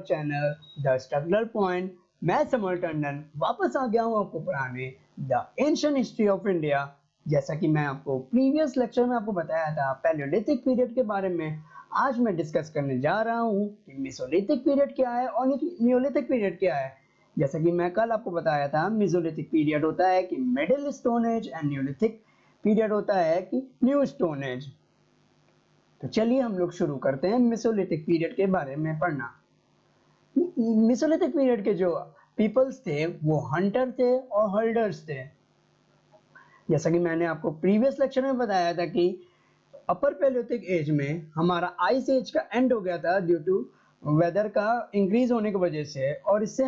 Channel the struggler point. मैं summer Tandon वापस आ गया हूँ आपको पढ़ाने the ancient history of India. जैसा कि मैं आपको प्रीवियस लेक्चर में आपको बताया था पैलियोलिथिक पीरियड के बारे में, आज मैं डिस्कस करने जा रहा हूँ कि मेसोलिथिक पीरियड क्या है और नियोलिथिक पीरियड क्या है। जैसा कि मैं कल आपको बताया था, मेसोलिथिक पीरियड होता है कि middle stone age and Neolithic period होता है कि न्यू स्टोन एज। तो चलिए हम लोग शुरू करते हैं मेसोलिथिक पीरियड के बारे में पढ़ना। मेसोलिथिक पीरियड के जो पीपल्स थे वो हंटर थे और होल्डर्स थे। जैसा कि मैंने आपको प्रीवियस लेक्चर में बताया था कि अपर पैलियोलिथिक एज में हमारा आइस एज का एंड हो गया था ड्यू टू वेदर का इंक्रीज होने की वजह से, और इससे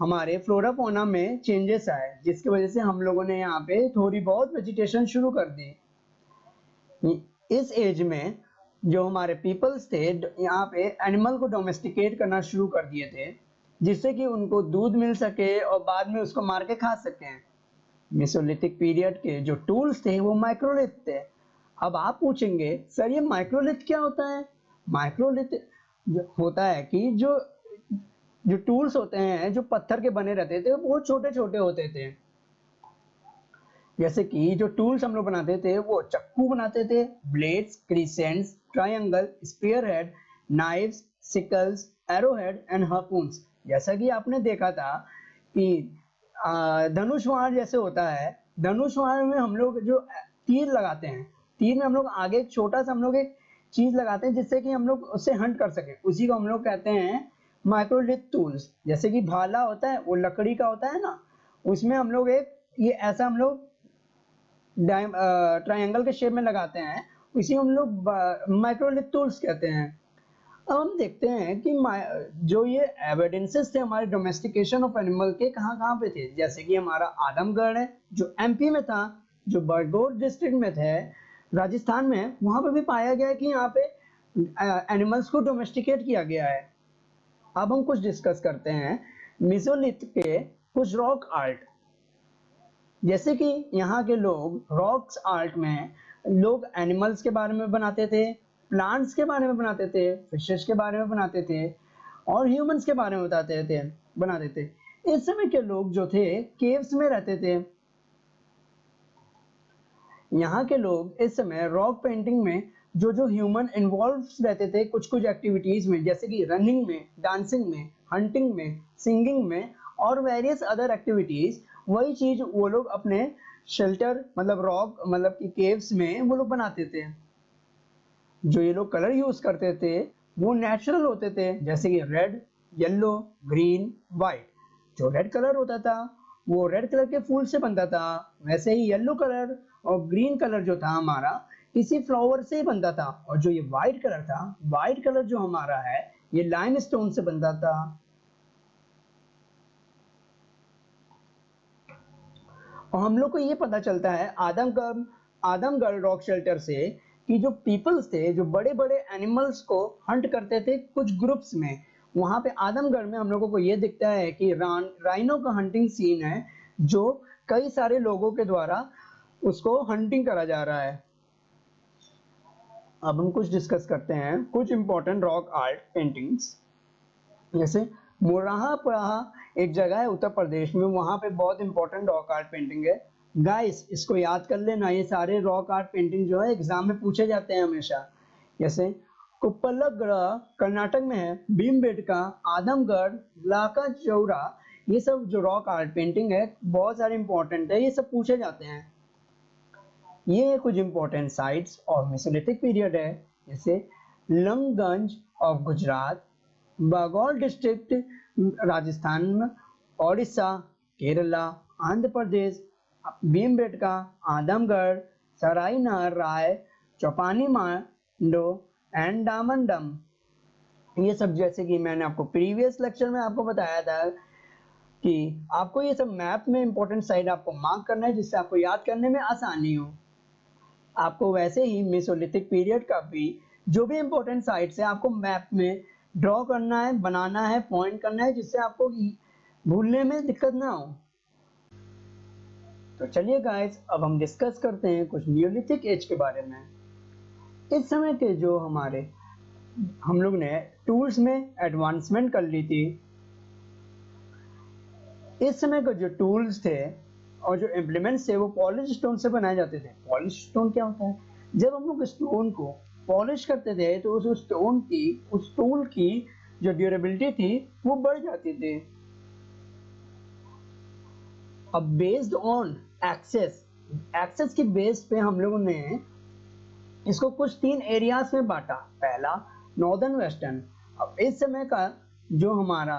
हमारे फ्लोरा फौना में चेंजेस आए, जिसकी वजह से हम लोगों ने यहाँ पे थोड़ी बहुत वेजिटेशन शुरू कर दी। इस एज में जो हमारे पीपल्स थे यहाँ पे एनिमल को डोमेस्टिकेट करना शुरू कर दिए थे, जिससे कि उनको दूध मिल सके और बाद में उसको मार के खा सकें। मेसोलिथिक पीरियड के जो टूल्स थे वो माइक्रोलिथ थे। अब आप पूछेंगे सर ये माइक्रोलिथ क्या होता है? माइक्रोलिथ होता है कि जो जो टूल्स होते हैं जो पत्थर के बने रहते थे वो छोटे छोटे होते थे। जैसे कि जो टूल्स हम लोग बनाते थे वो चक्कू बनाते थे, blades, crescents, triangle, spear head, knives, sickles, arrowhead and harpoons. जैसा कि आपने देखा था कि धनुषवाण जैसे होता है, धनुषवाण में हम लोग जो तीर लगाते हैं, तीर में हम लोग आगे एक छोटा सा हम लोग एक चीज लगाते हैं जिससे कि हम लोग उससे हंट कर सके, उसी को हम लोग कहते हैं माइक्रोलिथ टूल्स। जैसे कि भाला होता है वो लकड़ी का होता है ना, उसमें हम लोग एक ये ऐसा हम लोग ट्रायंगल के शेप में लगाते हैं, इसी हम लोग माइक्रोलिथ टूल्स कहते हैं। अब हम देखते हैं कि जो ये एविडेंसेस थे हमारे डोमेस्टिकेशन ऑफ एनिमल के कहाँ कहाँ पे थे। जैसे कि हमारा आदमगढ़ है जो एमपी में था, जो बरगौर डिस्ट्रिक्ट में थे राजस्थान में, वहां पे भी पाया गया है कि यहाँ पे एनिमल्स को डोमेस्टिकेट किया गया है। अब हम कुछ डिस्कस करते हैं मेसोलिथ के कुछ रॉक आर्ट। जैसे कि यहाँ के लोग रॉक्स आर्ट में लोग एनिमल्स के बारे में बनाते थे, प्लांट्स के बारे में बनाते थे, फिशेस के बारे में बनाते थे और ह्यूमंस के बारे में बनाते थे। इस समय के लोग जो थे केव्स में रहते थे। यहाँ के लोग इस समय रॉक पेंटिंग में जो जो ह्यूमन इन्वॉल्व रहते थे कुछ कुछ एक्टिविटीज में, जैसे कि रनिंग में, डांसिंग में, हंटिंग में, सिंगिंग में और वेरियस अदर एक्टिविटीज, वही चीज वो लोग अपने शेल्टर मतलब रॉक मतलब कि केव्स में वो लोग बनाते थे। जो ये लोग कलर यूज करते थे वो नेचुरल होते थे, जैसे कि रेड, येलो, ग्रीन, व्हाइट। जो रेड कलर होता था वो रेड कलर के फूल से बनता था, वैसे ही येलो कलर और ग्रीन कलर जो था हमारा किसी फ्लावर से बनता था, और जो ये व्हाइट कलर था, व्हाइट कलर जो हमारा है ये लाइमस्टोन से बनता था। और हम लोग को ये पता चलता है आदमगढ़ रॉक शेल्टर से कि जो पीपल्स थे जो बड़े बड़े एनिमल्स को हंट करते थे कुछ ग्रुप्स में, वहां पे आदमगढ़ में हम लोगों को ये दिखता है कि राइनो का हंटिंग सीन है जो कई सारे लोगों के द्वारा उसको हंटिंग करा जा रहा है। अब हम कुछ डिस्कस करते हैं कुछ इंपॉर्टेंट रॉक आर्ट पेंटिंग्स। जैसे मोराहा एक जगह है उत्तर प्रदेश में, वहां पे बहुत इंपॉर्टेंट रॉक आर्ट पेंटिंग है। गाइस इसको याद कर लेना, ये सारे रॉक आर्ट पेंटिंग जो है एग्जाम में पूछे जाते हैं हमेशा। जैसे कुप्पलगढ़ कर्नाटक में है, भीमबेटका, आदमगढ़, लाका चौरा, ये सब जो रॉक आर्ट पेंटिंग है बहुत सारे इंपॉर्टेंट है, ये सब पूछे जाते हैं। ये कुछ इंपॉर्टेंट साइट्स और मेसोलिथिक पीरियड है, जैसे लमगंज ऑफ गुजरात, बागौल डिस्ट्रिक्ट राजस्थान में, ओडिशा, केरला, आंध्र प्रदेश, भीमबेटका, आदमगढ़, सरायनगर राय, चौपानी मांडो एंड डामनडम। ये सब जैसे कि मैंने आपको प्रीवियस लेक्चर में आपको बताया था कि आपको ये सब मैप में इंपॉर्टेंट साइट आपको मार्क करना है जिससे आपको याद करने में आसानी हो। आपको वैसे ही मेसोलिथिक पीरियड का भी जो भी इंपॉर्टेंट साइट्स है आपको मैप में ड्रॉ करना है, बनाना है, पॉइंट करना है, जिससे आपको भूलने में दिक्कत ना हो। तो चलिए गाइस अब हम डिस्कस करते हैं कुछ नियोलिथिक एज के बारे में। इस समय के जो हमारे हम लोग ने टूल्स में एडवांसमेंट कर ली थी। इस समय के जो टूल्स थे और जो इम्प्लीमेंट्स थे वो पॉलिश स्टोन से बनाए जाते थे। पॉलिश स्टोन क्या होता है? जब हम लोग स्टोन को पॉलिश करते थे तो उस स्टोन की, उस टूल की जो ड्यूरेबिलिटी थी वो बढ़ जाती थी। अब बेस्ड ऑन एक्सेस की बेस पे हम लोगों ने इसको कुछ 3 एरियाज में बांटा। पहला नॉर्दर्न वेस्टर्न। अब इस समय का जो हमारा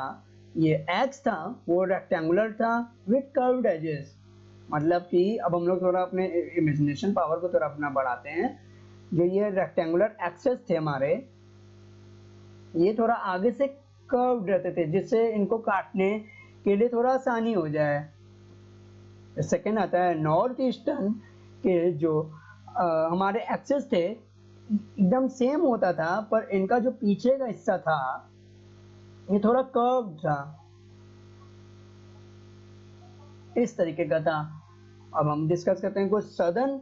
ये एक्स था वो रेक्टेंगुलर था विद कर्व्ड एजेस। मतलब कि अब हम लोग थोड़ा अपने इमेजिनेशन पावर को थोड़ा अपना बढ़ाते हैं। जो ये रेक्टेंगुलर एक्सेस थे हमारे, ये थोड़ा आगे से कर्व्ड रहते थे जिससे इनको काटने के लिए थोड़ा आसानी हो जाए। सेकेंड आता है नॉर्थ ईस्टर्न के जो हमारे एक्सेस थे एकदम सेम होता था, पर इनका जो पीछे का हिस्सा था ये थोड़ा कर्व था, इस तरीके का था। अब हम डिस्कस करते हैं कुछ सदर्न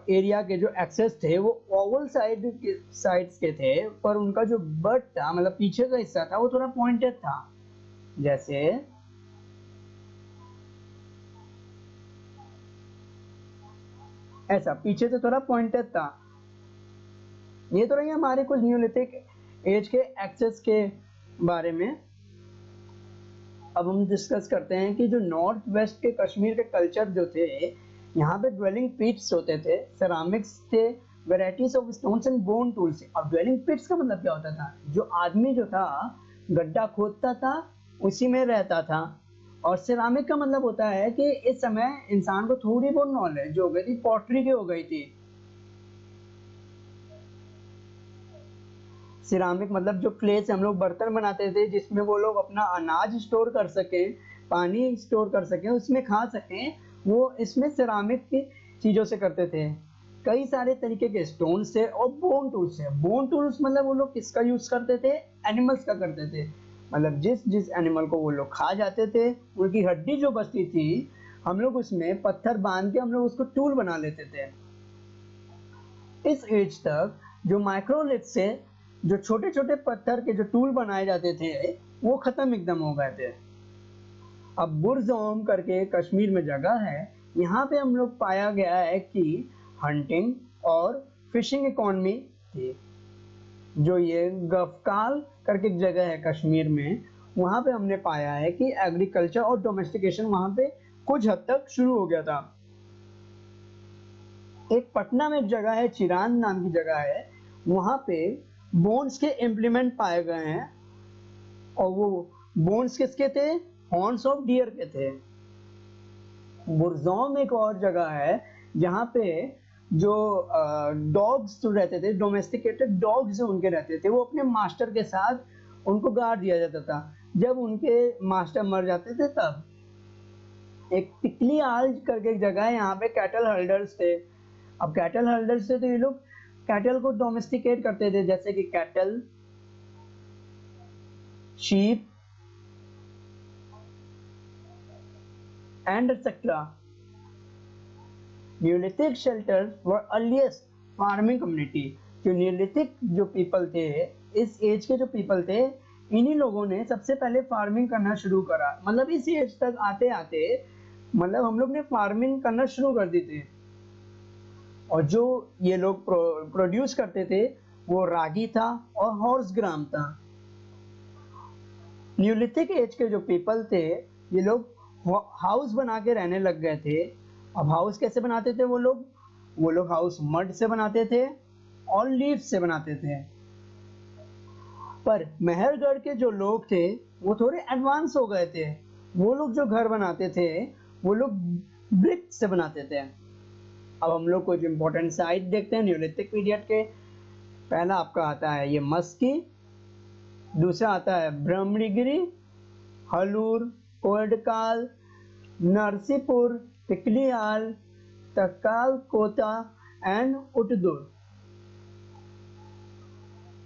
एरिया के जो एक्सेस थे वो ओवल साइड्स के थे, पर उनका जो बट था, मतलब पीछे का हिस्सा था, वो थोड़ा पॉइंटेड था। जैसे ऐसा पीछे से थोड़ा पॉइंटेड था। ये तो रही हमारे कुछ न्यूलिथिक एज के एक्सेस के बारे में। अब हम डिस्कस करते हैं कि जो नॉर्थ वेस्ट के कश्मीर के कल्चर जो थे, यहाँ पे ड्वेलिंग पिट्स होते थे, सेरामिक्स थे, varieties of stones and bone tools. अब ड्वेलिंग पिट्स का मतलब क्या होता था? जो आदमी जो था गड्ढा खोदता था उसी में रहता था। और सिरामिक का मतलब होता है कि इस समय इंसान को थोड़ी बहुत नॉलेज हो गई थी, पॉटरी की हो गई थी। सिरामिक मतलब जो क्ले से हम लोग बर्तन बनाते थे जिसमें वो लोग अपना अनाज स्टोर कर सके, पानी स्टोर कर सके, उसमें खा सके, वो इसमें सिरामिक की चीजों से करते थे। कई सारे तरीके के स्टोन से और बोन टूल्स है। बोन टूल्स मतलब वो लोग किसका यूज करते थे? एनिमल्स का करते थे। मतलब जिस जिस एनिमल को वो लोग खा जाते थे उनकी हड्डी जो बचती थी, हम लोग उसमें पत्थर बांध के हम लोग उसको टूल बना लेते थे। इस एज तक जो माइक्रोलिथ से जो छोटे छोटे पत्थर के जो टूल बनाए जाते थे वो खत्म एकदम हो गए थे। अब बुरजोम करके कश्मीर में जगह है, यहाँ पे हम लोग पाया गया है कि हंटिंग और फिशिंग इकोनॉमी थी। जो ये गफकाल करके एक जगह है कश्मीर में, वहाँ पे हमने पाया है कि एग्रीकल्चर और डोमेस्टिकेशन वहाँ पे कुछ हद तक शुरू हो गया था। एक पटना में एक जगह है, चिरान नाम की जगह है, वहाँ पे बोन्स के इम्प्लीमेंट पाए गए हैं। और वो बोन्स किसके थे? हॉर्न्स ऑफ डियर के थे। बुरजोम एक और जगह है जहाँ पे जो डॉग्स रहते थे, डोमेस्टिकेटेड डॉग्स उनके रहते थे, वो अपने मास्टर के साथ उनको गाड़ दिया जाता था। जब उनके मास्टर मर जाते थे तब एक टिकली आल करके एक जगह है, यहाँ पे कैटल हल्डर्स थे। अब कैटल हल्डर्स थे तो ये लोग कैटल को डोमेस्टिकेट करते थे, जैसे कि cattle, sheep and etcetera. Neolithic shelters were earliest farming community. जो न्यूलिथिक जो पीपल थे, इस एज के जो पीपल थे, इन्हीं लोगों ने सबसे पहले फार्मिंग करना शुरू करा। मतलब इस एज तक आते आते मतलब हम लोग ने फार्मिंग करना शुरू कर दी थी। और जो ये लोग प्रोड्यूस करते थे वो रागी था और हॉर्स ग्राम था। न्यूलिथिक एज के जो पीपल थे, ये लोग हाउस बना के रहने लग गए थे। अब हाउस कैसे बनाते थे वो लोग हाउस मड से बनाते थे और लीफ से बनाते थे। पर मेहरगढ़ के जो लोग थे वो थोड़े एडवांस हो गए थे। वो लोग जो घर बनाते थे वो लोग ब्रिक से बनाते थे। अब हम लोग कुछ इंपॉर्टेंट साइट देखते हैं न्यूलिथिक पीरियड के। पहला आपका आता है ये मस्की, दूसरा आता है ब्रह्मगिरी, हलूर, कोडकाल, नरसीपुर, टिकलियाल, तकाल कोता and उटदुर।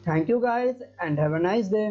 Thank you guys and have a nice day.